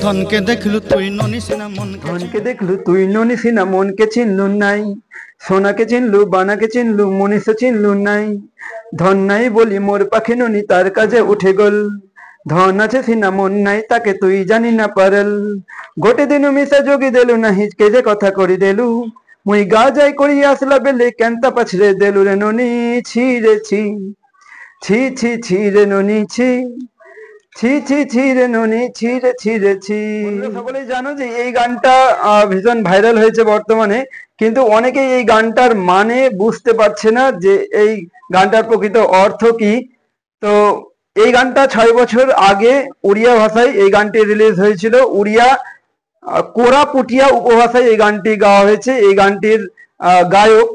ধনকে দেখলু তুই ননিসিনা মনকে ধনকে দেখলু তুই ননিসিনা মনকে চিনলু নাই, সোনাকে চিনলু বানাকে চিনলু মনীষ চিনলু নাই। ধন নাই বলি মোর পাখি ননি তার কাজে উঠে গল, ধন আছে সিনা মন নাই তাকে তুই জানি না পারল। গোটে দিন মিশা যোগী দেলু নাহি কে যে কথা করি দেলু, মুই গা যাই করি আসলা বেলে কেনতা পাছরে দেলু রে ননি ছি রে ছি, ছি ছি ছি রে ননি ছি, ছি ছি ছি রে ননি ছি রে ছি রে ছি। সকলেই জানো যে এই গানটা ভীষণ ভাইরাল হয়েছে বর্তমানে, কিন্তু অনেকেই এই গানটার মানে বুঝতে পারছে না যে এই গানটার প্রকৃত অর্থ কি। তো এই গানটা 6 বছর আগে উড়িয়া ভাষায় এই গানটি রিলিজ হয়েছিল। উড়িয়া কোরাপুটিয়া উপভাষায় এই গানটি গাওয়া হয়েছে। এই গানটির গায়ক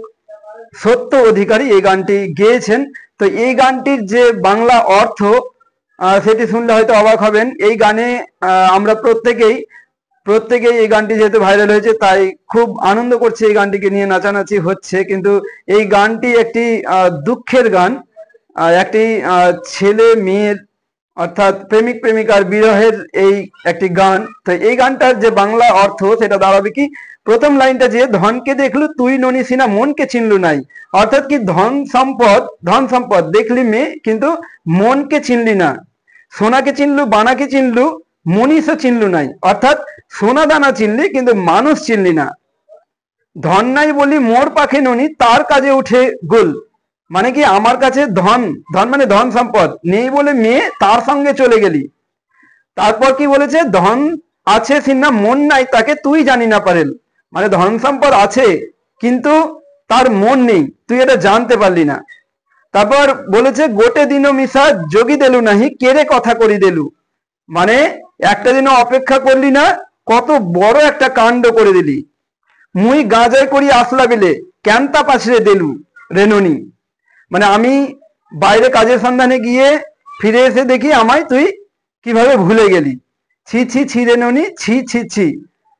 সত্য অধিকারী এই গানটি গেয়েছেন। তো এই গানটির যে বাংলা অর্থ সেটি শুনলে হয়তো অবাক হবেন। এই গানে আমরা প্রত্যেকেই এই গানটি যেহেতু ভাইরাল হয়েছে তাই খুব আনন্দ করছে, এই গানটিকে নিয়ে নাচানাচি হচ্ছে। কিন্তু এই গানটি একটি দুঃখের গান, একটি ছেলে মেয়ের অর্থাৎ প্রেমিক প্রেমিকার বিরহের এই একটি গান। তো এই গানটার যে বাংলা অর্থ সেটা দাঁড়াবে কি, প্রথম লাইনটা যে ধনকে দেখলু তুই ননিসিনা মনকে চিনলু নাই, অর্থাৎ কি ধন সম্পদ দেখলি মেয়ে কিন্তু মনকে চিনলি না। সোনাকে চিনলু বানাকে চিনলু মনীষও চিনলু নাই, অর্থাৎ সোনা দানা চিনলি কিন্তু মানুষ চিনলি না। ধন নাই বলি মোর পাখে ননি তার কাজে উঠে গোল, মানে কি আমার কাছে ধন মানে ধন সম্পদ নেই বলে মেয়ে তার সঙ্গে চলে গেলি। তারপর কি বলেছে, ধন আছে সিনা মন নাই তাকে তুই জানি না পারেল, মানে ধন সম্পদ আছে কিন্তু তার মন নেই, তুই এটা জানতে পারলি না। তারপর বলেছে গোটে দিনও মিশা যোগী দেলু নাহি কেড়ে কথা করি দেলু, মানে একটা দিনও অপেক্ষা করলি না, কত বড় একটা কাণ্ড করে দিলি। মুই গাজাই করি আসলা বেলে ক্যান্তা পাছরে দেলু রেননি, মানে আমি বাইরে কাজের সন্ধানে গিয়ে ফিরে এসে দেখি আমায় তুই কিভাবে ভুলে গেলি। ছি ছি ছি রে ননি ছি ছি ছি,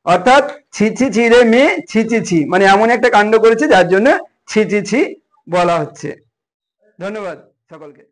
অর্থাৎ ছি ছি ছি রে মেয়ে ছি ছি ছি, মানে এমন একটা কাণ্ড করেছে যার জন্য ছি ছি ছি বলা হচ্ছে। ধন্যবাদ সকলকে।